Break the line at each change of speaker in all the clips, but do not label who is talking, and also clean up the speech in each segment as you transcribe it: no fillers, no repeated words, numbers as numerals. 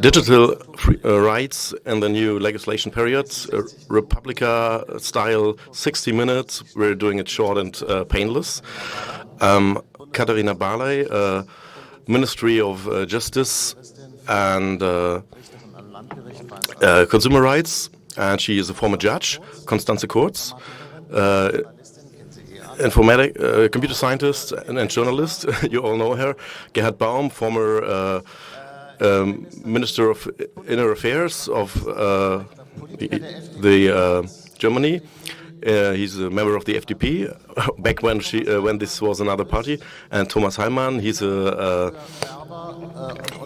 Digital rights in the new legislation period, Republica style, 60 minutes. We're doing it short and painless. Katarina Barley, Ministry of Justice and Consumer Rights, and she is a former judge. Constanze Kurz, computer scientist and journalist. You all know her. Gerhart Baum, former Minister of Inner Affairs of Germany. He's a member of the FDP back when this was another party. And Thomas Heilmann, he's a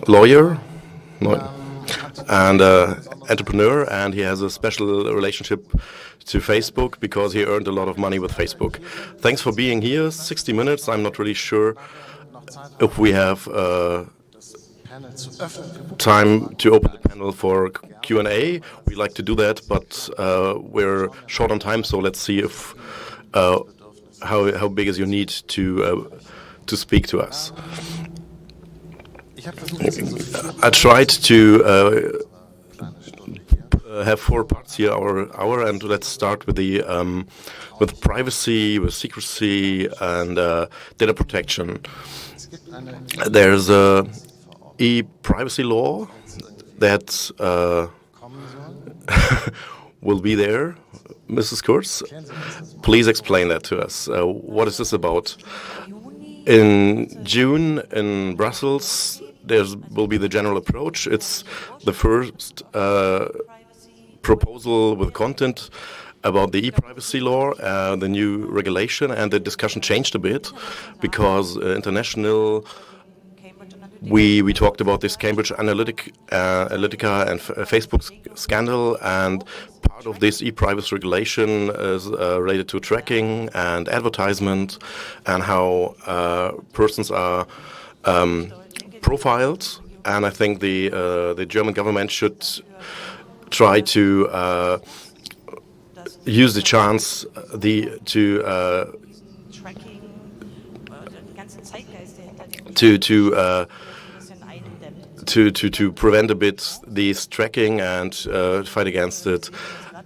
lawyer and entrepreneur, and he has a special relationship to Facebook because he earned a lot of money with Facebook. Thanks for being here. 60 minutes. I'm not really sure if we have time to open the panel for Q&A. We like to do that, but we're short on time, so let's see if how big is your need to speak to us. I tried to have 4 parts here, hour, and let's start with the with privacy, with secrecy, and data protection. There's a e-privacy law that will be there. Mrs. Kurz, please explain that to us. What is this about? In June in Brussels, there will be the general approach. It's the first proposal with content about the e-privacy law, the new regulation, and the discussion changed a bit because international. We talked about this Cambridge Analytica and Facebook scandal, and part of this e-privacy regulation is related to tracking and advertisement and how persons are profiled. And I think the German government should try to use the chance to prevent a bit this tracking and fight against it.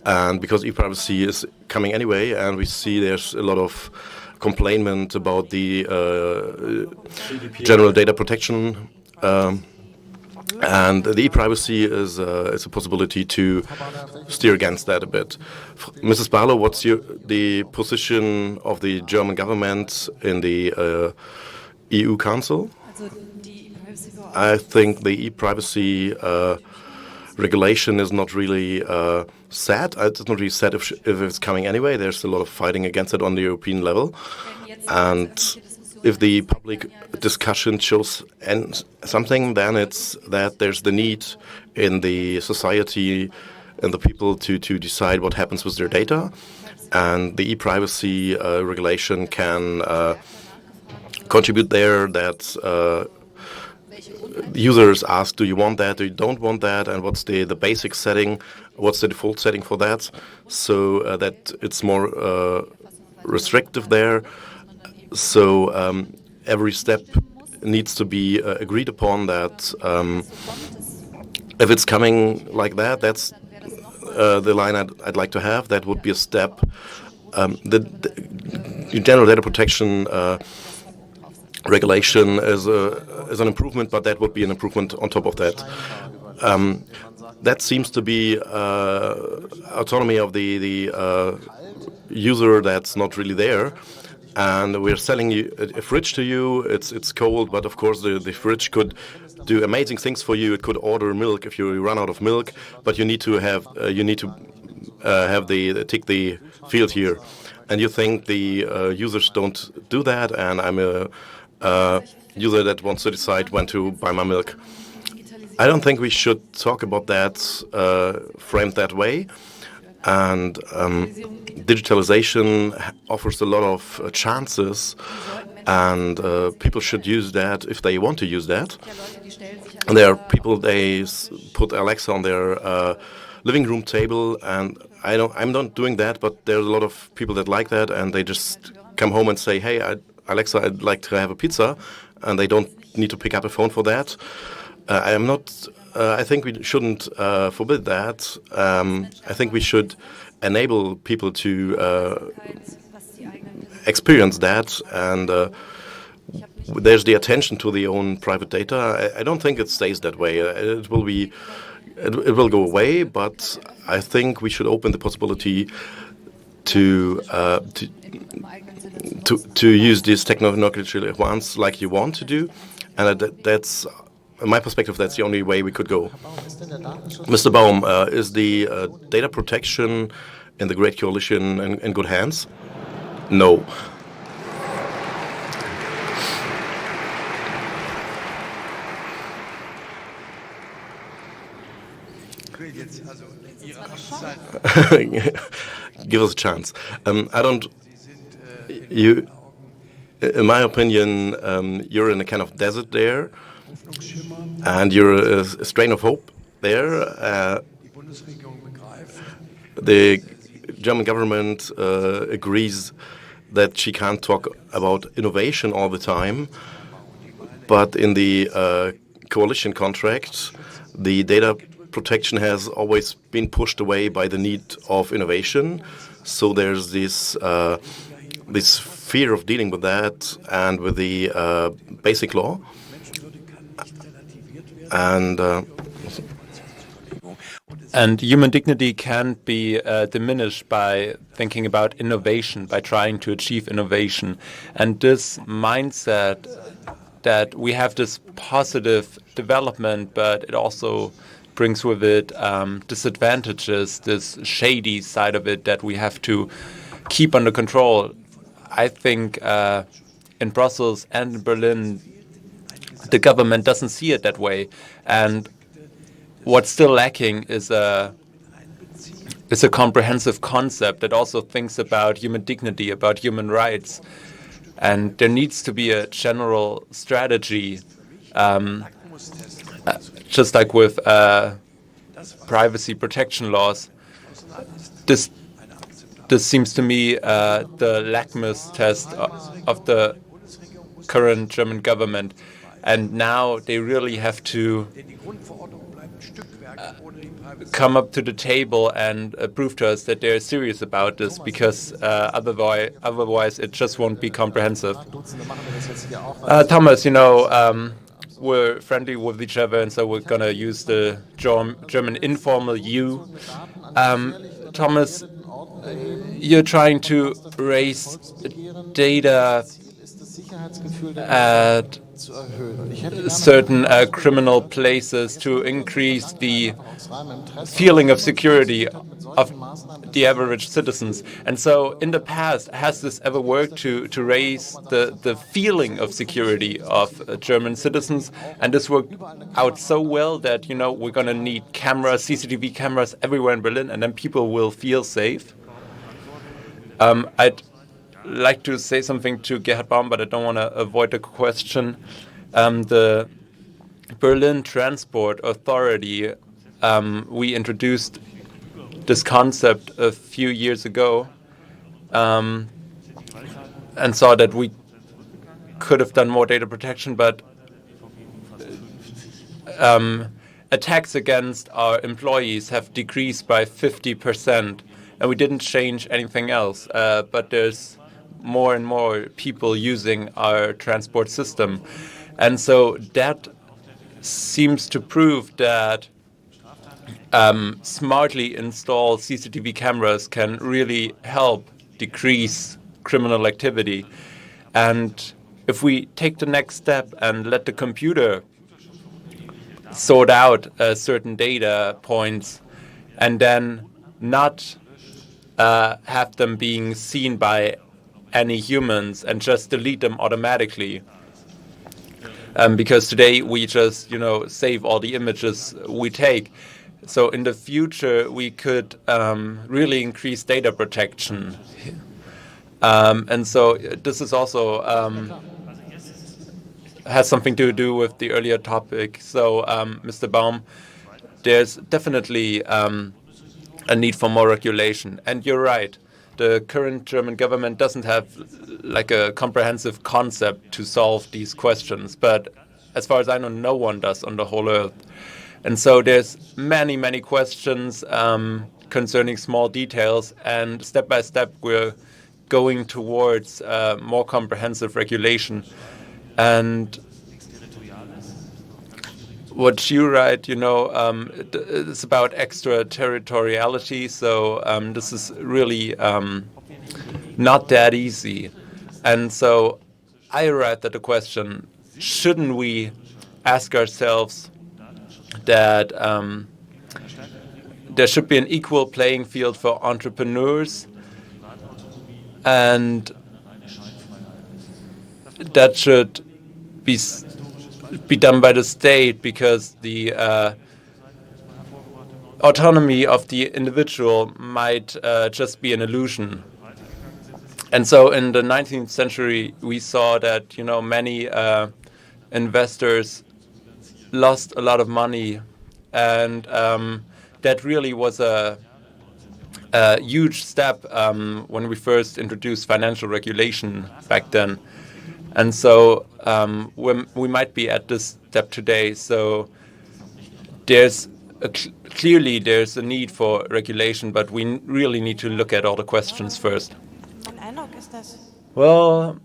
And because e-privacy is coming anyway, and we see there's a lot of complaint about the general data protection, and the e-privacy is a possibility to steer against that a bit. Mrs. Barlow, what's the position of the German government in the EU Council? I think the e-privacy regulation is not really set. It's not really set if it's coming anyway. There's a lot of fighting against it on the European level. And if the public discussion shows something, then it's that there's the need in the society and the people to decide what happens with their data. And the e-privacy regulation can contribute there, that users ask, do you want that, do you don't want that, and what's the basic setting, what's the default setting for that, so that it's more restrictive there. So every step needs to be agreed upon, that if it's coming like that, that's the line I'd like to have. That would be a step. The general data protection regulation is an improvement, but that would be an improvement on top of that. That seems to be autonomy of the user that's not really there. And we're selling you a fridge to you. It's cold, but of course the fridge could do amazing things for you. It could order milk if you run out of milk, but you need to have tick the field here. And you think the users don't do that, and I'm a user that wants to decide when to buy my milk. I don't think we should talk about that framed that way. And digitalization offers a lot of chances, and people should use that if they want to use that. And there are people, they put Alexa on their living room table, and I'm not doing that, but there's a lot of people that like that, and they just come home and say, hey, Alexa, I'd like to have a pizza, and they don't need to pick up a phone for that. I am not. I think we shouldn't forbid that. I think we should enable people to experience that, and there's the attention to the own private data. I don't think it stays that way. It will go away, but I think we should open the possibility to use this technologically advanced like you want to do, and that's, in my perspective, that's the only way we could go. Mr. Baum, is the data protection in the Great Coalition in good hands? No. Give us a chance. I don't. You, in my opinion, you're in a kind of desert there, and you're a strain of hope there. The German government agrees that she can't talk about innovation all the time, but in the coalition contract, the data protection has always been pushed away by the need of innovation. So there's this this fear of dealing with that and with the basic law.
And human dignity can't be diminished by thinking about innovation, by trying to achieve innovation. And this mindset that we have this positive development, but it also brings with it disadvantages, this shady side of it that we have to keep under control. I think in Brussels and in Berlin, the government doesn't see it that way. And what's still lacking is a comprehensive concept that also thinks about human dignity, about human rights. And there needs to be a general strategy, just like with privacy protection laws. This seems to me the litmus test of the current German government. And now they really have to come up to the table and prove to us that they're serious about this, because otherwise it just won't be comprehensive. Thomas, we're friendly with each other, and so we're going to use the German informal you. Thomas, you're trying to raise data at certain criminal places to increase the feeling of security of the average citizens. And so in the past, has this ever worked to raise the feeling of security of German citizens? And this worked out so well that, we're going to need cameras, CCTV cameras everywhere in Berlin, and then people will feel safe. I'd like to say something to Gerhart Baum, but I don't want to avoid the question. The Berlin Transport Authority, we introduced this concept a few years ago, and saw that we could have done more data protection, but attacks against our employees have decreased by 50%, and we didn't change anything else, but there's more and more people using our transport system. And so that seems to prove that smartly installed CCTV cameras can really help decrease criminal activity. And if we take the next step and let the computer sort out certain data points and then not have them being seen by any humans and just delete them automatically. Because today we just, save all the images we take. So in the future, we could really increase data protection. And so this is also has something to do with the earlier topic. So, Mr. Baum, there's definitely a need for more regulation. And you're right. The current German government doesn't have like a comprehensive concept to solve these questions, but as far as I know, no one does on the whole earth. And so there's many, many questions concerning small details, and step by step we're going towards more comprehensive regulation. And what you write, it's about extraterritoriality, so this is really not that easy. And so I arrived at the question, shouldn't we ask ourselves that there should be an equal playing field for entrepreneurs, and that should be done by the state, because the autonomy of the individual might just be an illusion. And so in the 19th century, we saw that, many investors lost a lot of money, and that really was a huge step when we first introduced financial regulation back then. And so we might be at this step today. So clearly there's a need for regulation, but we really need to look at all the questions first. Well,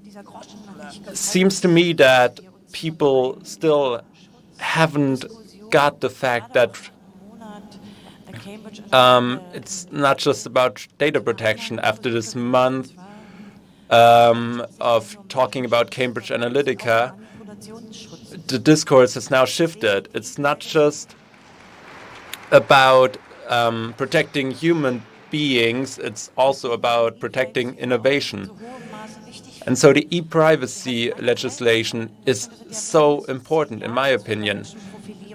it seems to me that people still haven't got the fact that it's not just about data protection. After this month of talking about Cambridge Analytica, the discourse has now shifted. It's not just about protecting human beings, it's also about protecting innovation. And so the e-privacy legislation is so important, in my opinion.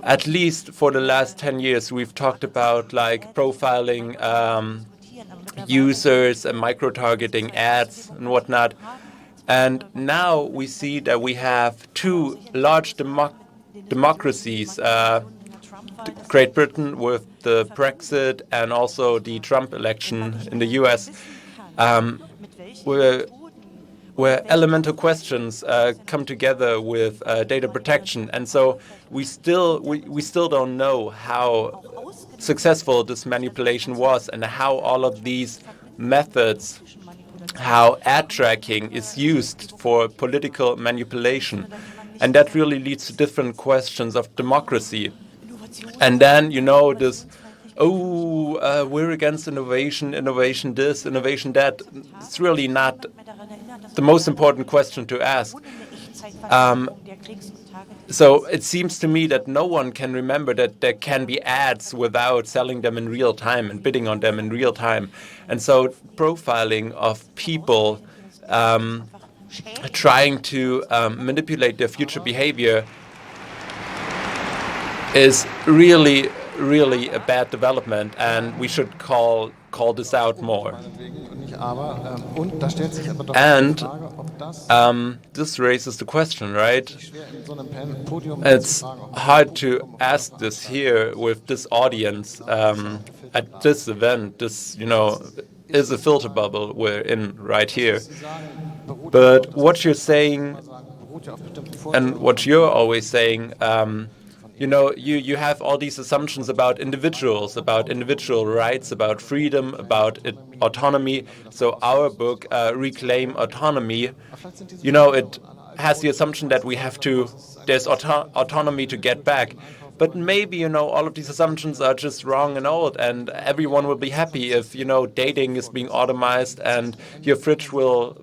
At least for the last 10 years, we've talked about like profiling users and micro-targeting ads and whatnot. And now we see that we have two large democracies, Great Britain with the Brexit and also the Trump election in the US, where elemental questions come together with data protection. And so we still don't know how successful this manipulation was, and how all of these methods, how ad tracking is used for political manipulation. And that really leads to different questions of democracy. And then, this, we're against innovation, innovation this, innovation that. It's really not the most important question to ask. So it seems to me that no one can remember that there can be ads without selling them in real time and bidding on them in real time. And so profiling of people trying to manipulate their future behavior is really, really a bad development, and we should call this out more. And this raises the question, right? It's hard to ask this here with this audience at this event. This, is a filter bubble we're in right here. But what you're saying, and what you're always saying, you have all these assumptions about individuals, about individual rights, about freedom, about autonomy. So our book, Reclaim Autonomy, it has the assumption that there's autonomy to get back. But maybe, all of these assumptions are just wrong and old, and everyone will be happy if, dating is being automized and your fridge will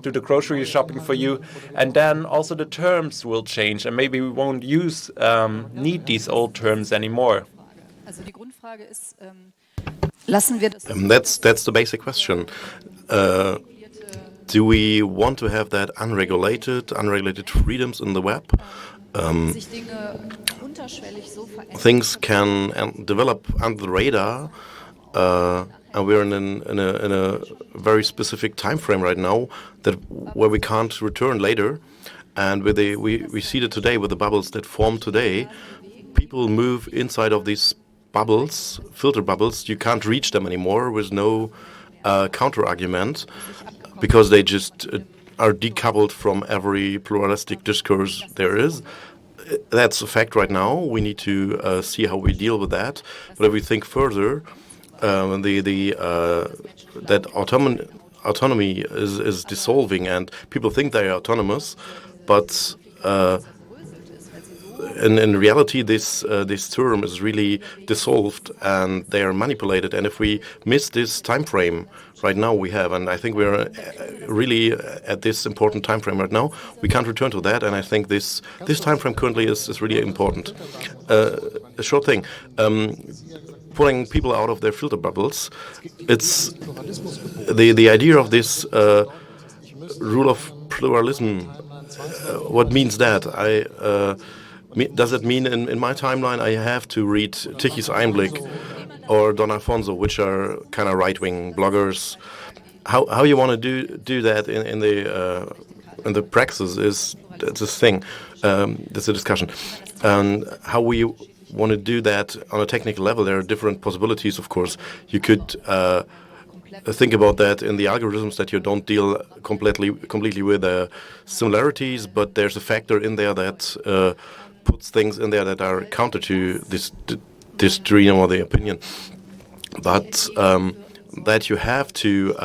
do the grocery shopping for you, and then also the terms will change, and maybe we won't need these old terms anymore.
That's the basic question. Do we want to have that unregulated freedoms in the web? Things can develop under the radar, and we're in a very specific time frame right now where we can't return later. And we see that today with the bubbles that form today, people move inside of these bubbles, filter bubbles. You can't reach them anymore with no counter argument, because they just are decoupled from every pluralistic discourse there is. That's a fact right now. We need to see how we deal with that. But if we think further, that autonomy is dissolving, and people think they are autonomous, but in reality, this term is really dissolved, and they are manipulated. And if we miss this time frame right now, we have, and I think we are really at this important time frame right now. We can't return to that, and I think this time frame currently is really important. A short thing. Pulling people out of their filter bubbles. It's the idea of this rule of pluralism. What means that? Does it mean in my timeline I have to read Tichy's Einblick or Don Alfonso, which are kind of right-wing bloggers? How you want to do that in the praxis is that's a thing. That's a discussion, and how we want to do that on a technical level. There are different possibilities, of course. You could think about that in the algorithms, that you don't deal completely with similarities, but there's a factor in there that puts things in there that are counter to this dream or the opinion. But that you have to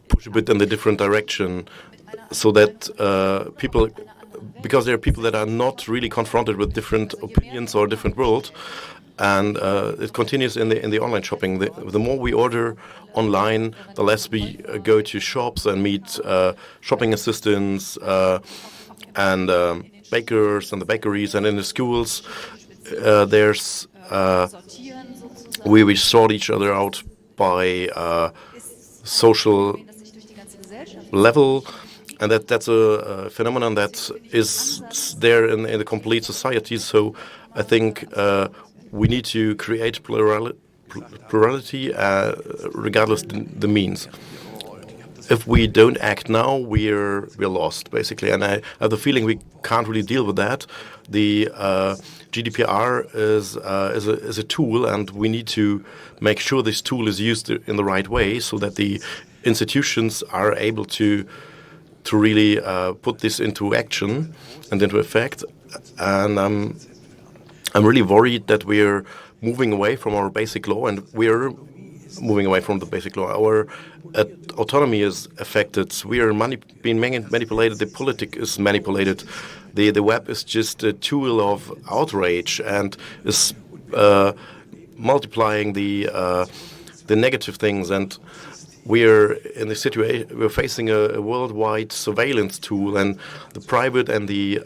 push a bit in the different direction, so that people, because there are people that are not really confronted with different opinions or different world, and it continues in the online shopping. The more we order online, the less we go to shops and meet shopping assistants and bakers and the bakeries, and in the schools there's we sort each other out by social level. And that's a phenomenon that is there in the complete society. So I think we need to create plurality regardless the means. If we don't act now, we're lost, basically. And I have the feeling we can't really deal with that. The GDPR is a tool, and we need to make sure this tool is used in the right way, so that the institutions are able to really put this into action and into effect. And I'm really worried that we're moving away from our basic law, and we're moving away from the basic law. Our autonomy is affected. We are being manipulated. The politic is manipulated. The web is just a tool of outrage and is multiplying the negative things. And we're in the situation. We're facing a worldwide surveillance tool, and the private and the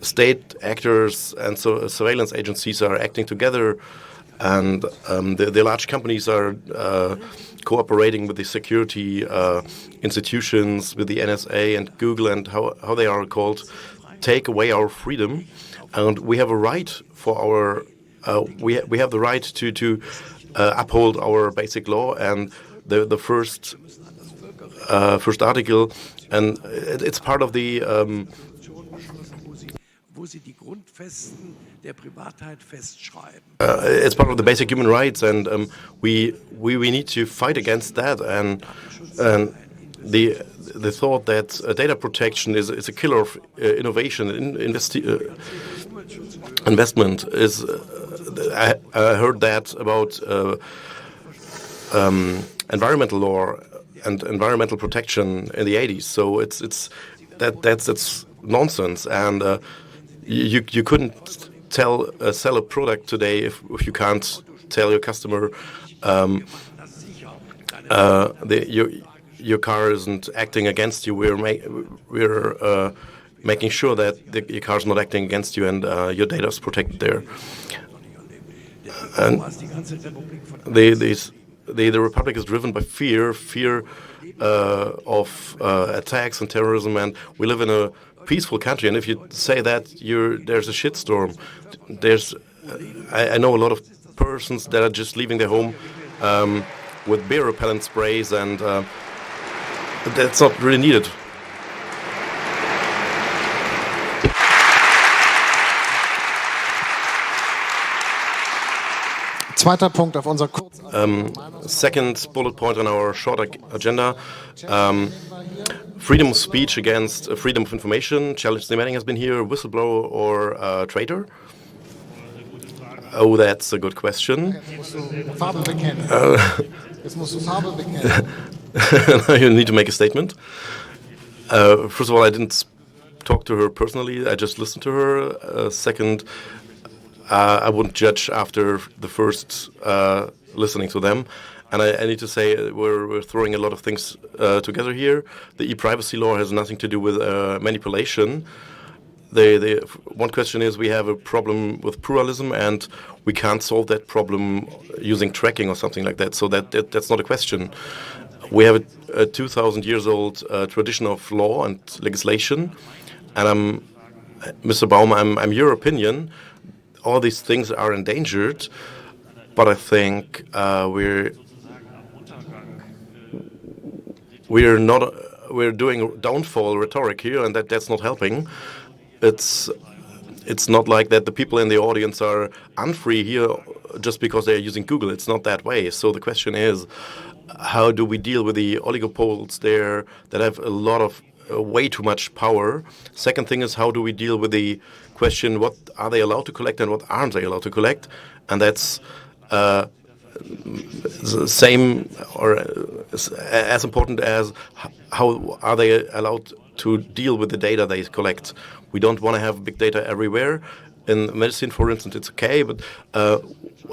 state actors and so surveillance agencies are acting together, and the large companies are cooperating with the security institutions, with the NSA and Google and how they are called, take away our freedom, and we have a right for our we have the right to uphold our basic law. And the first article, and it's part of the it's part of the basic human rights, and we need to fight against that. And the thought that data protection is a killer of innovation, investment is. I heard that about environmental law and environmental protection in the 80s. So that's nonsense, and you couldn't sell a product today if you can't tell your customer your car isn't acting against you. We're making sure that your car is not acting against you, and your data is protected there. And the Republic is driven by fear of attacks and terrorism, and we live in a peaceful country. And if you say that, there's a shitstorm. I know a lot of persons that are just leaving their home with bear repellent sprays, and that's not really needed.
Zweiter Punkt auf unserer
Second bullet point on our short agenda, freedom of speech against freedom of information. Challenge demanding has been here, whistleblower or traitor? Oh, that's a good question. You need to make a statement. First of all, I didn't talk to her personally. I just listened to her. Second, I wouldn't judge after the first listening to them. And I need to say we're throwing a lot of things together here. The e-privacy law has nothing to do with manipulation. The one question is we have a problem with pluralism, and we can't solve that problem using tracking or something like that. So that's not a question. We have a 2,000 years old tradition of law and legislation, and Mr. Baum, I'm your opinion. All these things are endangered, but I think we're doing downfall rhetoric here, and that's not helping. It's not like that the people in the audience are unfree here just because they're using Google. It's not that way. So the question is, how do we deal with the oligopoles there that have a lot of way too much power? Second thing is, how do we deal with the question, what are they allowed to collect and what aren't they allowed to collect? And that's the same or as important as how are they allowed to deal with the data they collect. We don't want to have big data everywhere. In medicine, for instance, it's okay, but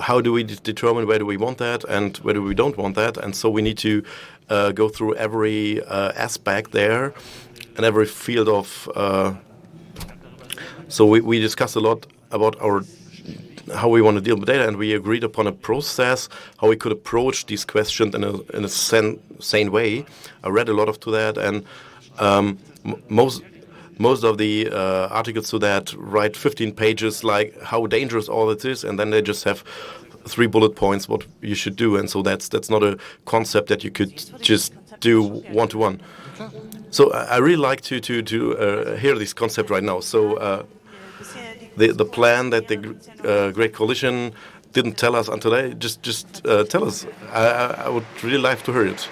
how do we determine where do we want that and where do we don't want that? And so we need to go through every aspect there and every field of... So we discussed a lot about how we want to deal with data, and we agreed upon a process, how we could approach these questions in a sane way. I read a lot of to that, and most of the articles to that write 15 pages, like how dangerous all it is, and then they just have 3 bullet points what you should do, and so that's not a concept that you could just do one-to-one. So I really like to hear this concept right now. So the plan that the Great Coalition didn't tell us until today, just tell us. I would really like to hear it.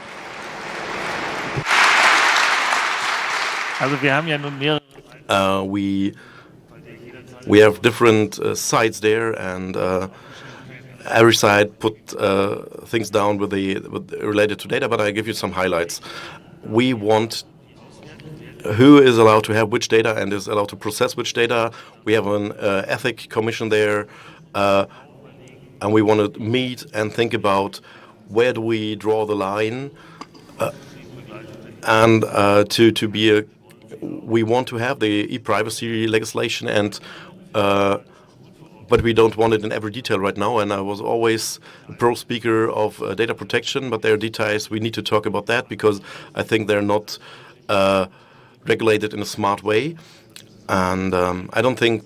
Also wir haben ja nun mehrere.
We have different sides there, and every side put things down with related to data. But I give you some highlights. We want who is allowed to have which data and is allowed to process which data. We have an ethic commission there, and we want to meet and think about where do we draw the line, and we want to have the e-privacy legislation, and but we don't want it in every detail right now. And I was always a pro speaker of data protection, but there are details we need to talk about that because I think they're not regulated in a smart way, and I don't think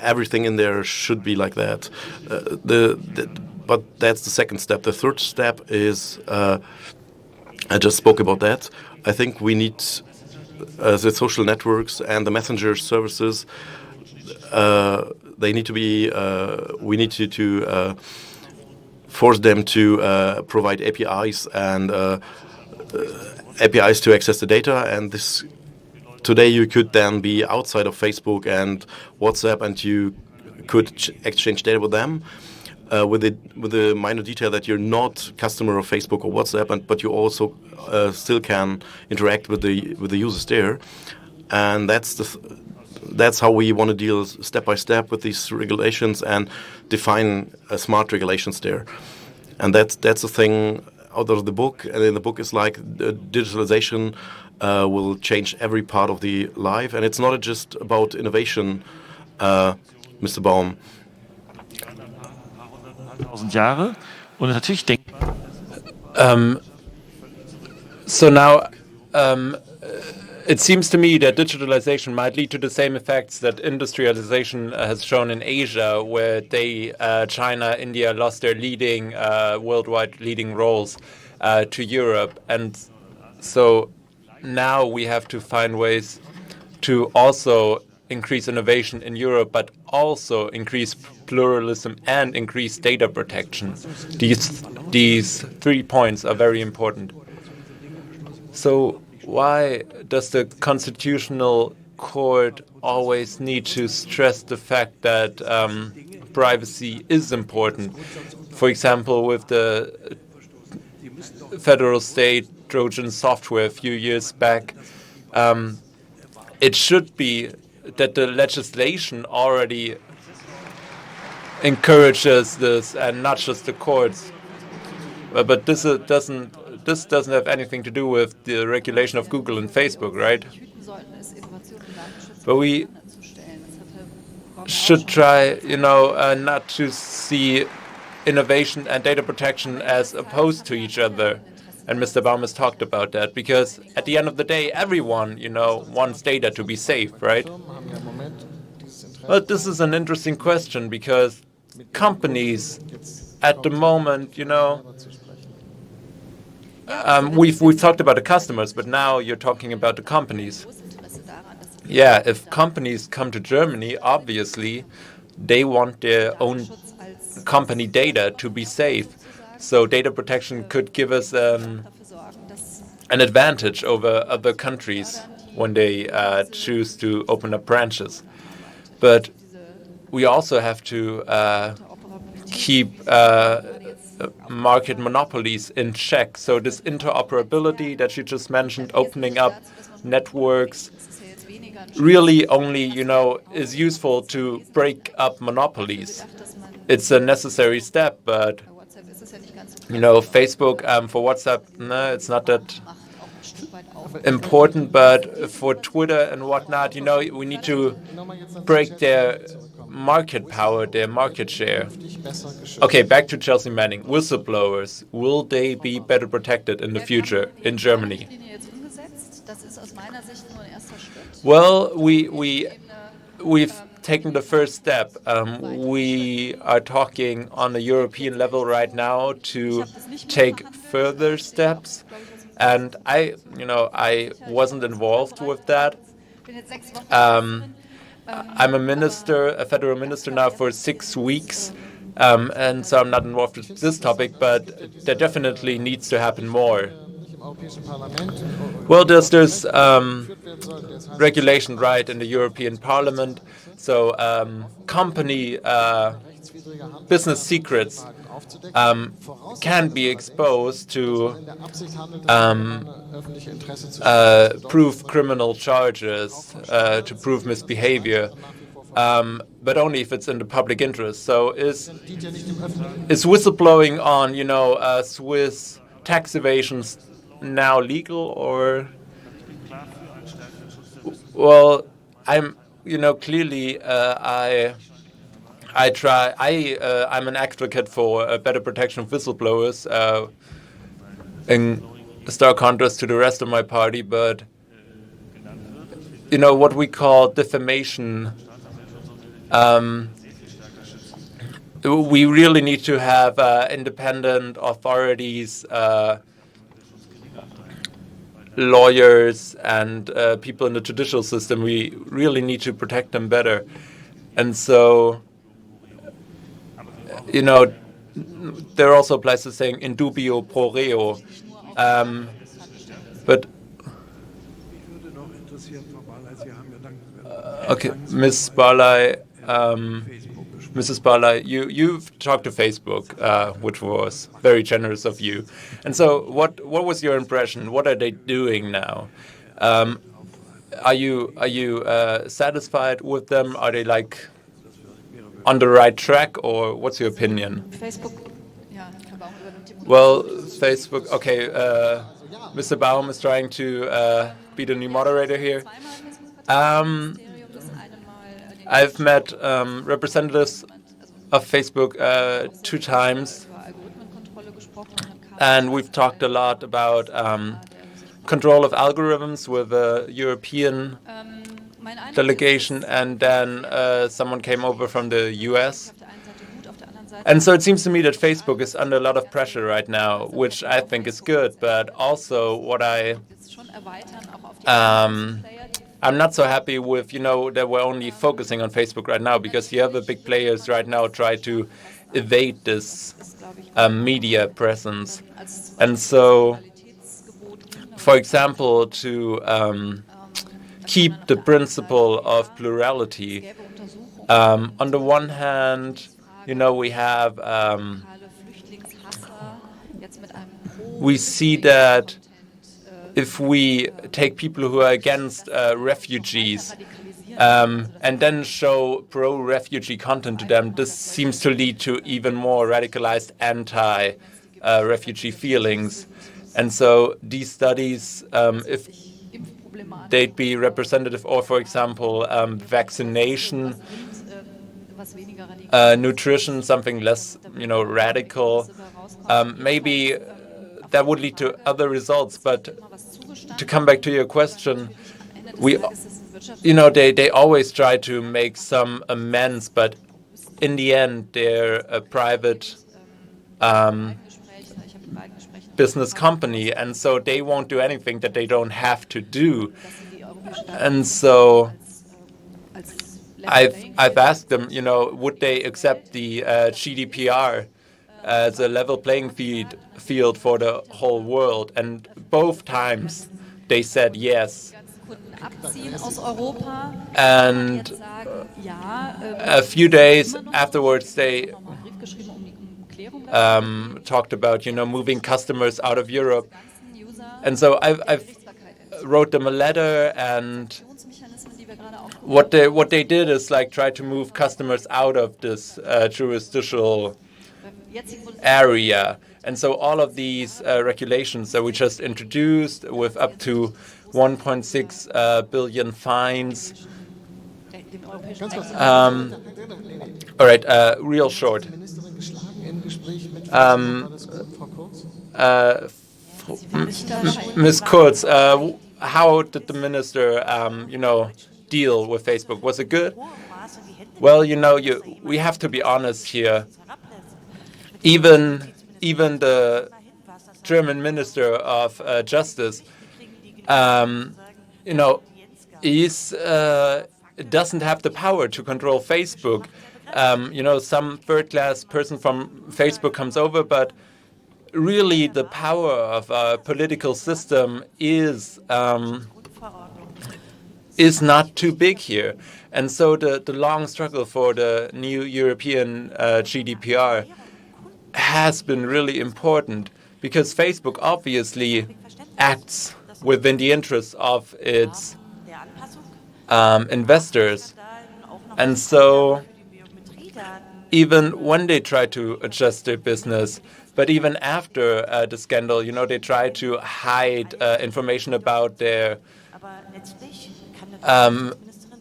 everything in there should be like that. But that's the second step. The third step is I just spoke about that. I think we need the social networks and the messenger services. They need to be. We need to force them to provide APIs and APIs to access the data. And this today you could then be outside of Facebook and WhatsApp, and you could exchange data with them. With the minor detail that you're not customer of Facebook or WhatsApp, but you also still can interact with the users there, and that's how we want to deal step by step with these regulations and define smart regulations there, and that's the thing out of the book. And in the book is like digitalization will change every part of the life, and it's not just about innovation, Mr. Baum.
Jahre. Und natürlich
So now it seems to me that digitalization might lead to the same effects that industrialization has shown in Asia, where China, India lost their worldwide leading roles to Europe. And so now we have to find ways to also increase innovation in Europe, but also increase pluralism and increase data protection. These 3 points are very important. So why does the Constitutional Court always need to stress the fact that privacy is important? For example, with the federal state Trojan software a few years back, it should be that the legislation already encourages this and not just the courts. But this doesn't have anything to do with the regulation of Google and Facebook, right? But we should try, not to see innovation and data protection as opposed to each other. And Mr. Baum has talked about that, because at the end of the day, everyone, wants data to be safe, right? But this is an interesting question, because companies at the moment, we've talked about the customers, but now you're talking about the companies. Yeah, if companies come to Germany, obviously, they want their own company data to be safe. So data protection could give us an advantage over other countries when they choose to open up branches. But we also have to keep market monopolies in check. So this interoperability that you just mentioned, opening up networks, really only, is useful to break up monopolies. It's a necessary step, but Facebook for WhatsApp, no, it's not that important. But for Twitter and whatnot, we need to break their market power, their market share. Okay, back to Chelsea Manning. Whistleblowers, will they be better protected in the future in Germany? Well, we've taken the first step. We are talking on a European level right now to take further steps, and I wasn't involved with that. I'm a minister, a federal minister now for 6 weeks, and so I'm not involved with this topic, but there definitely needs to happen more. Well, there's regulation right in the European Parliament. So company business secrets can be exposed to prove criminal charges, to prove misbehavior, but only if it's in the public interest. So is whistleblowing on Swiss tax evasions now legal, or? Well, I'm clearly I'm an advocate for a better protection of whistleblowers, in stark contrast to the rest of my party. But what we call defamation, we really need to have independent authorities, lawyers, and people in the judicial system. We really need to protect them better. And so, there also applies to saying in dubio pro reo. But okay, Ms. Barley, Mrs. Barley, you've talked to Facebook, which was very generous of you. And so, what was your impression? What are they doing now? Are you satisfied with them? Are they on the right track, or what's your opinion? Well, Facebook. Okay, Mr. Baum is trying to be the new moderator here. I've met representatives of Facebook 2 times, and we've talked a lot about control of algorithms with a European delegation, and then someone came over from the US. And so it seems to me that Facebook is under a lot of pressure right now, which I think is good, but also what I I'm not so happy with, that we're only focusing on Facebook right now, because the other big players right now try to evade this media presence. And so, for example, to keep the principle of plurality, on the one hand, we have we see that if we take people who are against refugees and then show pro-refugee content to them, this seems to lead to even more radicalized anti-refugee feelings. And so these studies, if they'd be representative, or for example, vaccination, nutrition, something less, radical, maybe that would lead to other results. But to come back to your question, they always try to make some amends, but in the end, they're a private business company, and so they won't do anything that they don't have to do. And so I've asked them, would they accept the GDPR as a level playing field for the whole world? And both times they said yes. And a few days afterwards, they talked about, moving customers out of Europe. And so I've wrote them a letter, and what they did is try to move customers out of this jurisdictional area. And so all of these regulations that we just introduced, with up to 1.6 billion fines. All right, real short. Ms. Kurz, how did the minister, deal with Facebook? Was it good? Well, we have to be honest here. Even the German Minister of Justice, doesn't have the power to control Facebook. Some third-class person from Facebook comes over, but really the power of our political system is not too big here. And so the long struggle for the new European GDPR has been really important, because Facebook obviously acts within the interests of its investors. And so even when they try to adjust their business, but even after the scandal, they try to hide information about their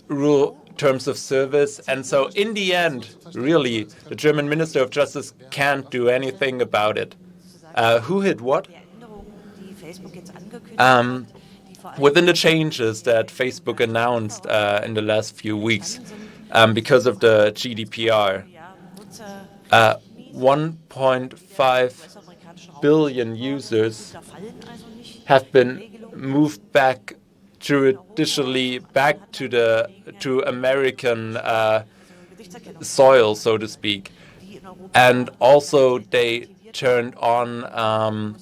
rule terms of service. And so in the end, really, the German Minister of Justice can't do anything about it. Who hid what? Within the changes that Facebook announced in the last few weeks because of the GDPR, 1.5 billion users have been moved back judicially back to American soil, so to speak. And also they turned on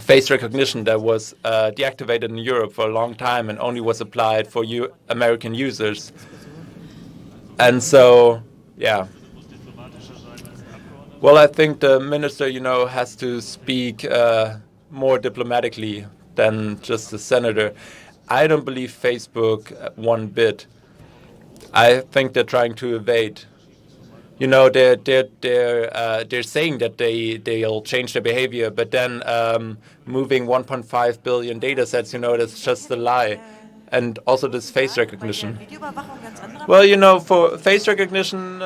face recognition that was deactivated in Europe for a long time and only was applied for American users. And so, yeah. Well, I think the minister, has to speak more diplomatically than just the senator. I don't believe Facebook one bit. I think they're trying to evade. They're saying that they'll change their behavior, but then moving 1.5 billion data sets, that's just a lie. And also this face recognition. Well, for face recognition,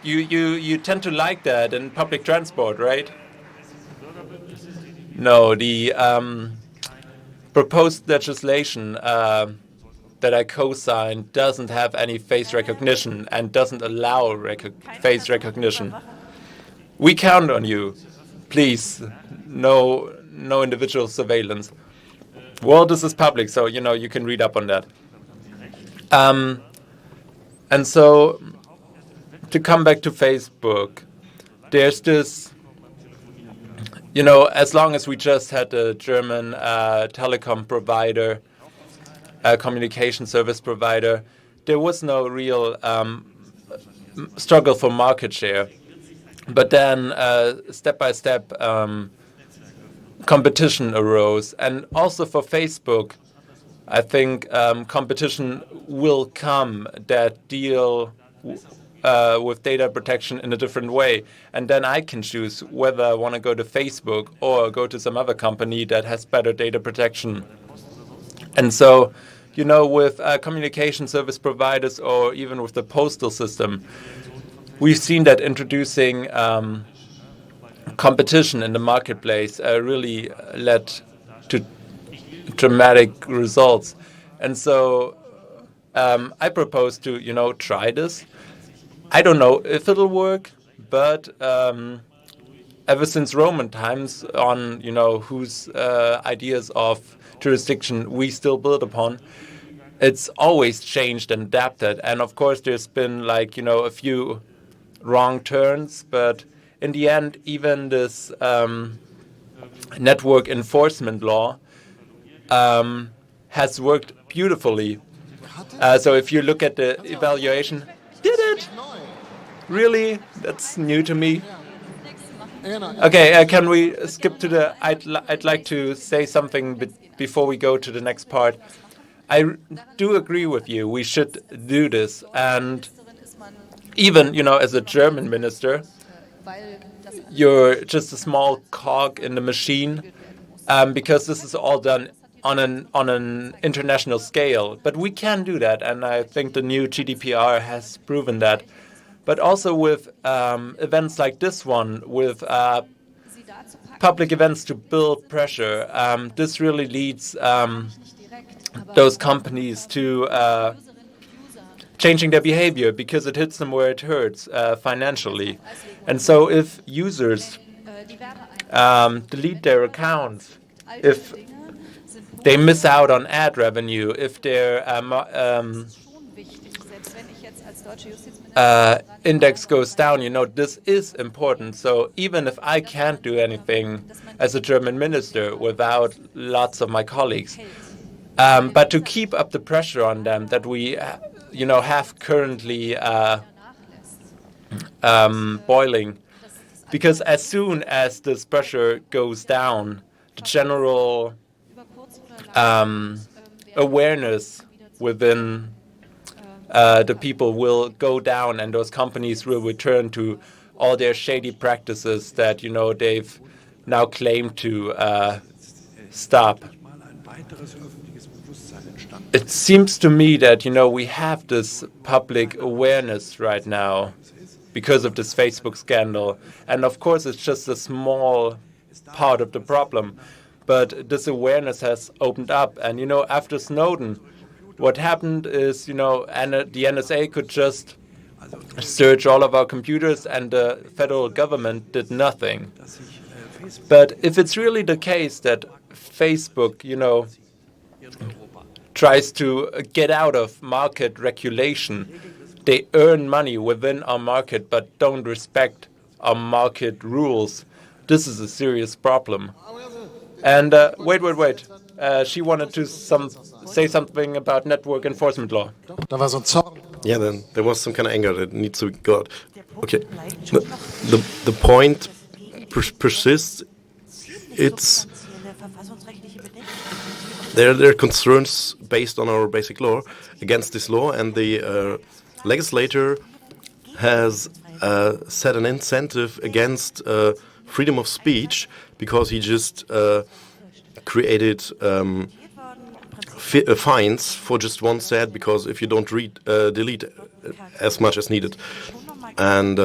you tend to like that in public transport, right? No, the proposed legislation that I co-signed doesn't have any face recognition and doesn't allow face recognition. We count on you. Please, no individual surveillance. Well, this is public, so you can read up on that. And so, to come back to Facebook, there's this, as long as we just had a German telecom provider, communication service provider, there was no real struggle for market share. But then, step by step, competition arose. And also for Facebook, I think competition will come that deal with data protection in a different way. And then I can choose whether I want to go to Facebook or go to some other company that has better data protection. And so, with communication service providers or even with the postal system, we've seen that introducing competition in the marketplace really led to dramatic results. And so I propose to, try this. I don't know if it'll work, but ever since Roman times on, whose ideas of jurisdiction we still build upon, it's always changed and adapted. And of course, there's been a few wrong turns, but in the end, even this network enforcement law has worked beautifully. So if you look at the evaluation, did it? Really? That's new to me. Okay, can we skip to the? I'd like to say something before we go to the next part. I do agree with you. We should do this, and even as a German minister, you're just a small cog in the machine, because this is all done on an international scale. But we can do that, and I think the new GDPR has proven that. But also with events like this one, with public events to build pressure, this really leads those companies to changing their behavior, because it hits them where it hurts financially. And so if users delete their accounts, if they miss out on ad revenue, if their index goes down, this is important. So even if I can't do anything as a German minister without lots of my colleagues, but to keep up the pressure on them that we have currently boiling, because as soon as this pressure goes down, the general awareness within the people will go down, and those companies will return to all their shady practices that they've now claimed to stop. It seems to me that we have this public awareness right now because of this Facebook scandal, and of course it's just a small part of the problem, but this awareness has opened up. And after Snowden, what happened is the NSA could just search all of our computers, and the federal government did nothing. But if it's really the case that Facebook tries to get out of market regulation, they earn money within our market but don't respect our market rules, this is a serious problem. And wait. She wanted to say something about network enforcement law.
Yeah, then there was some kind of anger that needs to go out. Okay, the point persists. It's there are concerns based on our basic law against this law, and the legislator has set an incentive against freedom of speech, because he just created fines for just one set, because if you don't delete as much as needed. And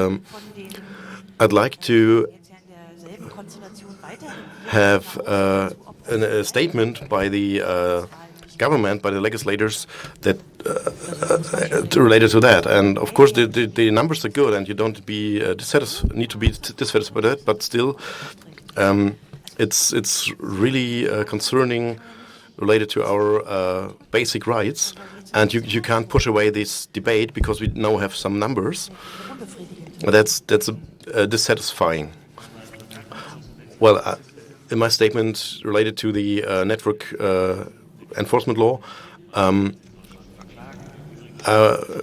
I'd like to have a statement by the government, by the legislators, that related to that. And of course, the numbers are good, and you don't need to be dissatisfied with that. But still, it's really concerning, related to our basic rights. And you can't push away this debate because we now have some numbers. That's dissatisfying. Well, in my statement related to the network enforcement law,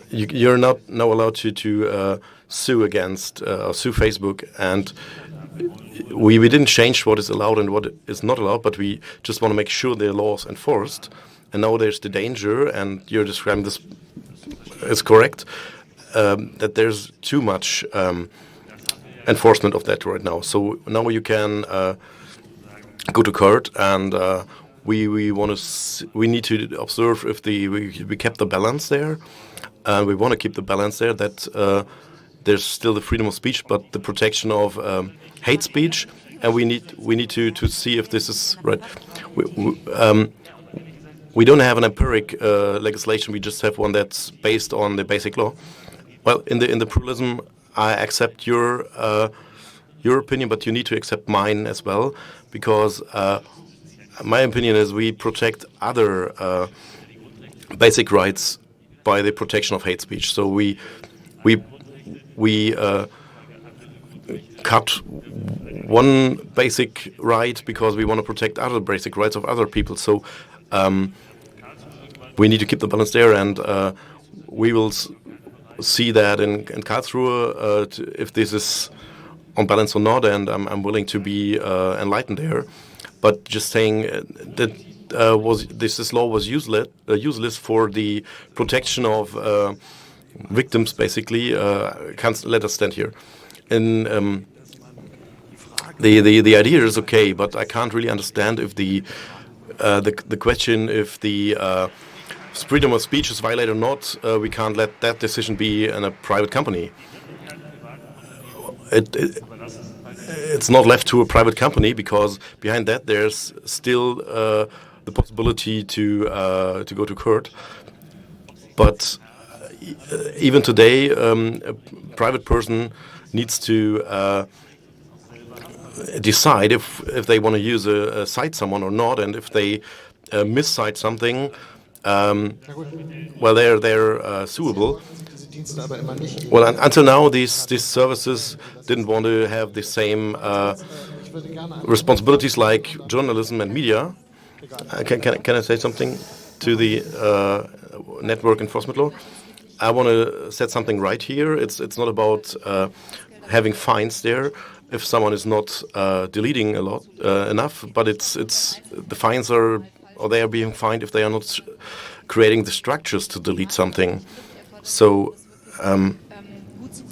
you're not now allowed to sue against sue Facebook, and we didn't change what is allowed and what is not allowed, but we just want to make sure the law is enforced. And now there's the danger, and you're describing this is correct, that there's too much enforcement of that right now. So now you can go to court, and we need to observe if we kept the balance there, and we want to keep the balance there. That there's still the freedom of speech, but the protection of hate speech, and we need to see if this is right. We don't have an empiric legislation. We just have one that's based on the basic law. Well, in the pluralism, I accept your opinion, but you need to accept mine as well, because my opinion is we protect other basic rights by the protection of hate speech. So we cut one basic right because we want to protect other basic rights of other people. So we need to keep the balance there, and we will see that in Karlsruhe if this is on balance or not, and I'm willing to be enlightened there. But just saying that this law was useless for the protection of victims, basically, can't let us stand here. And the idea is okay, but I can't really understand if the question if the freedom of speech is violated or not. We can't let that decision be in a private company. It's not left to a private company, because behind that there's still the possibility to go to court. But even today, a private person needs to decide if they want to use cite someone or not, and if they miscite something, well, they're suable. Well, until now, these services didn't want to have the same responsibilities like journalism and media. Can I say something to the network enforcement law? I want to set something right here. It's not about having fines there if someone is not deleting a lot enough, but it's the fines are, or they are being fined if they are not creating the structures to delete something. So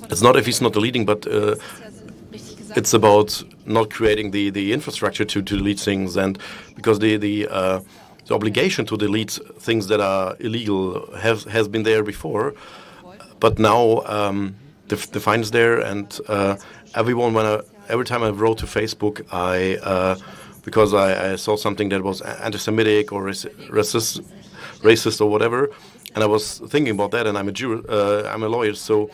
it's not if he's not deleting, but it's about not creating the infrastructure to delete things, and because the obligation to delete things that are illegal has been there before, but now the fine is there, and every time I wrote to Facebook, because I saw something that was anti-Semitic or racist or whatever, and I was thinking about that, and I'm a lawyer, so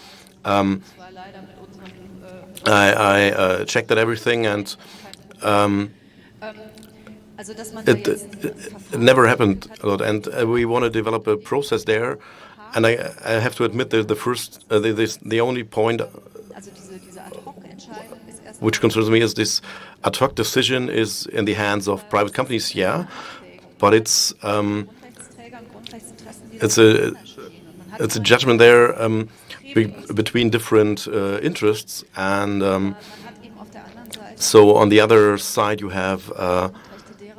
I checked that everything, and it never happened a lot, and we want to develop a process there, and I have to admit that the only point which concerns me is this ad hoc decision is in the hands of private companies, yeah, but it's a judgment there between different interests, and so on the other side you have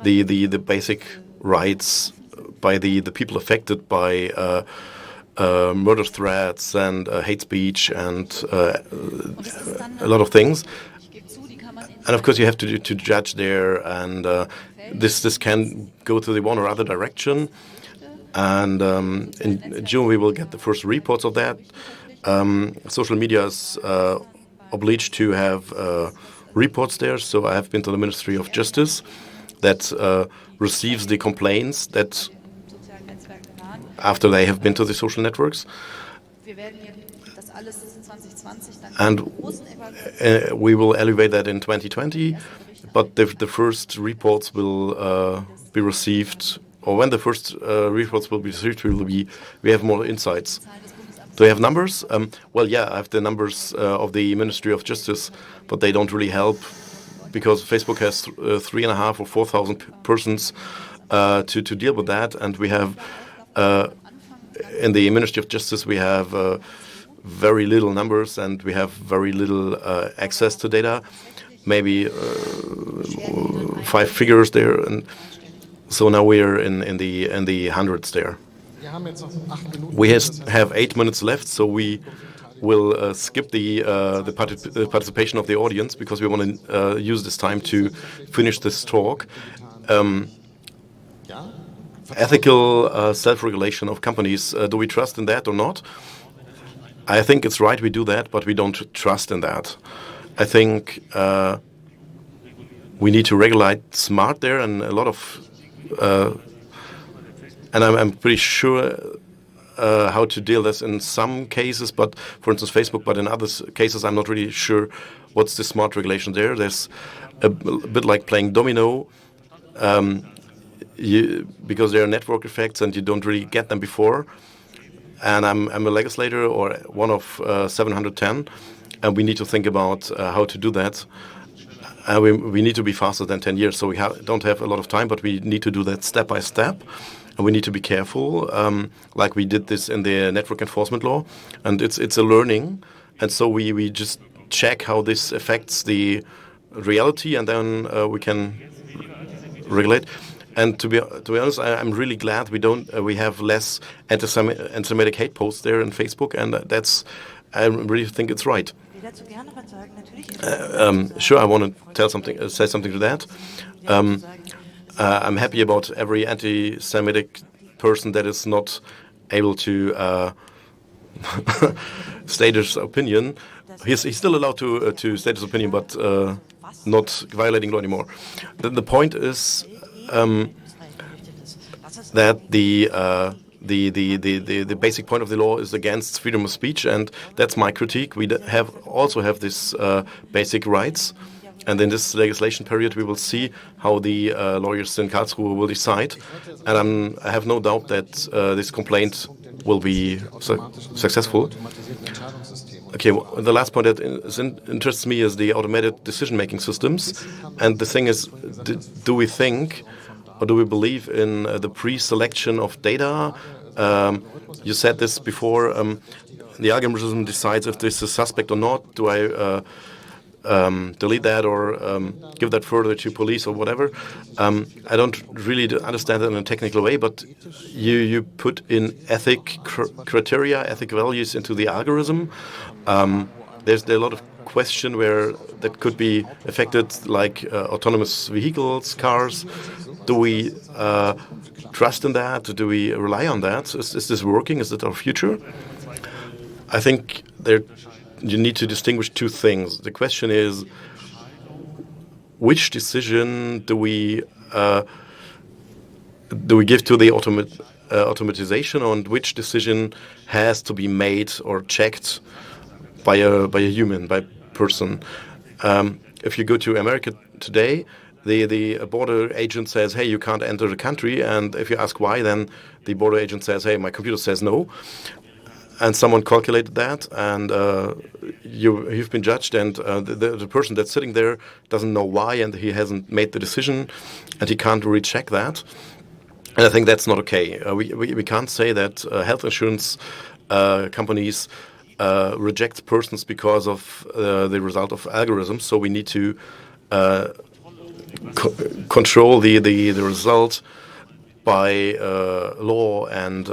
the basic rights by the people affected by murder threats and hate speech and a lot of things. And of course, you have to judge there, and this can go to the one or other direction. And in June, we will get the first reports of that. Social media is obliged to have reports there. So I have been to the Ministry of Justice that receives the complaints that after they have been to the social networks. And we will elevate that in 2020, but the first reports will be received or when the first reports will be received, we have more insights. Do you have numbers? Well, yeah, I have the numbers of the Ministry of Justice, but they don't really help because Facebook has 3,500 or 4,000 persons to deal with that, and we have in the Ministry of Justice we have very little numbers, and we have very little access to data. Maybe 5 figures there, and so now we're in the hundreds there. We have 8 minutes left, so we will skip the participation of the audience because we want to use this time to finish this talk. Ethical self-regulation of companies. Do we trust in that or not? I think it's right we do that, but we don't trust in that. I think we need to regulate smart there, and a lot of and I'm pretty sure how to deal this in some cases, but for instance Facebook, but in other cases I'm not really sure what's the smart regulation there. There's a bit like playing domino, because there are network effects and you don't really get them before. And I'm a legislator, or one of 710, and we need to think about how to do that. We need to be faster than 10 years, so we don't have a lot of time, but we need to do that step by step. And we need to be careful, like we did this in the network enforcement law. And it's a learning, and so we just check how this affects the reality, and then we can regulate. And to be honest, I'm really glad we have less anti-Semitic hate posts there in Facebook, and I really think it's right. Sure, I want to say something to that. I'm happy about every anti-Semitic person that is not able to state his opinion. He's still allowed to state his opinion, but not violating law anymore. The point is that the basic point of the law is against freedom of speech, and that's my critique. We also have this basic rights, and in this legislation period we will see how the lawyers in Karlsruhe will decide, and I have no doubt that this complaint will be successful. Okay, well, the last point that interests me is the automated decision-making systems, and the thing is, do we think or do we believe in the pre-selection of data? You said this before. The algorithm decides if this is suspect or not. Do I delete that or give that further to police or whatever? I don't really understand it in a technical way, but you put in ethic criteria, ethic values into the algorithm. There's a lot of question where that could be affected, like autonomous vehicles, cars. Do we trust in that? Do we rely on that? Is this working? Is it our future? I think you need to distinguish two things. The question is, which decision do we give to the automatization, and which decision has to be made or checked by a human, by a person? If you go to America today, the border agent says, hey, you can't enter the country, and if you ask why, then the border agent says, hey, my computer says no. And someone calculated that, and you've been judged, and the person that's sitting there doesn't know why, and he hasn't made the decision, and he can't really check that. And I think that's not okay. We can't say that health insurance companies reject persons because of the result of algorithms. So we need to control the result by law and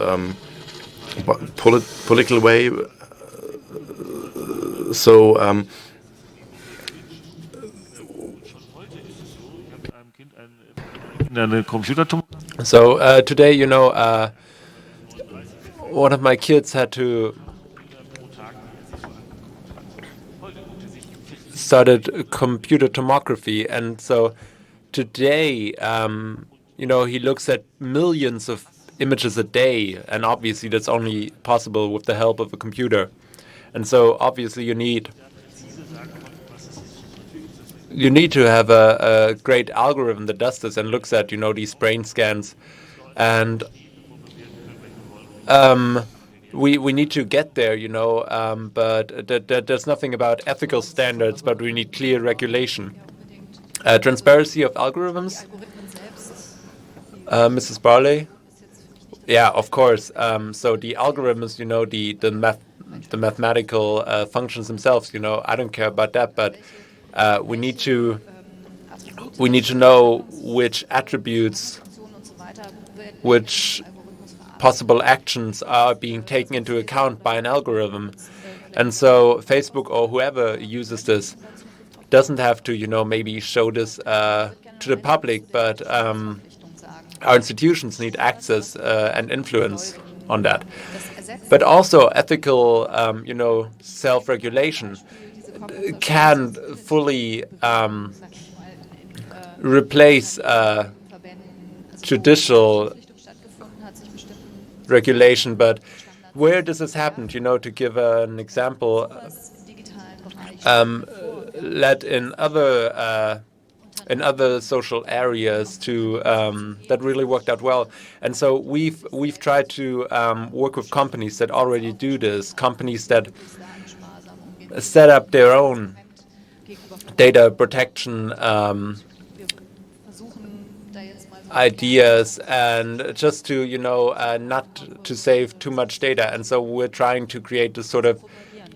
political way. So
today, one of my kids had to started computer tomography, and so today, he looks at millions of images a day, and obviously that's only possible with the help of a computer. And so obviously you need to have a great algorithm that does this and looks at these brain scans And we need to get there, but there's nothing about ethical standards, but we need clear regulation. Transparency of algorithms. Mrs. Barley? Yeah, of course. So the algorithms, the mathematical functions themselves, I don't care about that, but we need to know which attributes, which possible actions are being taken into account by an algorithm. And so Facebook or whoever uses this doesn't have to, maybe show this to the public, but our institutions need access and influence on that. But also ethical, self-regulation can fully replace judicial regulation. But where does this happen? To give an example, led in other social areas to that really worked out well. And so we've tried to work with companies that already do this, companies that set up their own data protection ideas, and just to not to save too much data. And so we're trying to create this sort of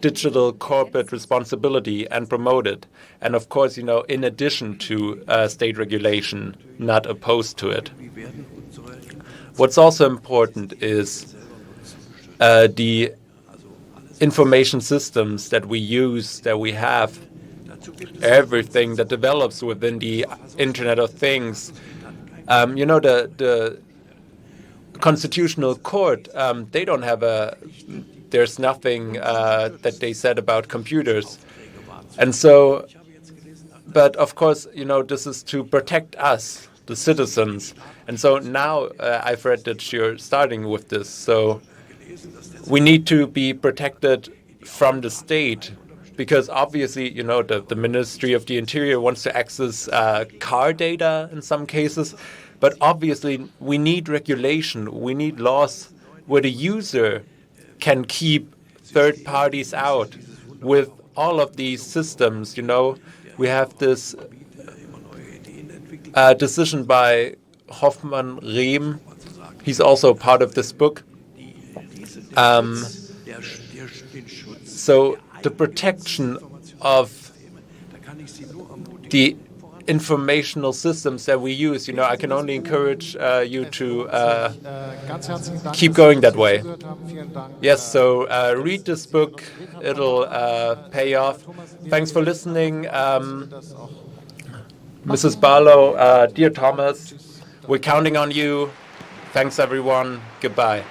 digital corporate responsibility and promote it. And of course, in addition to state regulation, not opposed to it. What's also important is the information systems that we use, that we have, everything that develops within the Internet of Things. The Constitutional Court, they don't have there's nothing that they said about computers. And so, but of course, this is to protect us, the citizens. And so now I've read that you're starting with this. So we need to be protected from the state, because obviously, the Ministry of the Interior wants to access car data in some cases. But obviously, we need regulation. We need laws where the user can keep third parties out. With all of these systems, we have this decision by Hoffmann-Rehm. He's also part of this book. So the protection of the informational systems that we use, I can only encourage you to keep going that way. Yes, so read this book. It'll pay off. Thanks for listening. Mrs. Barlow, dear Thomas, we're counting on you. Thanks, everyone. Goodbye.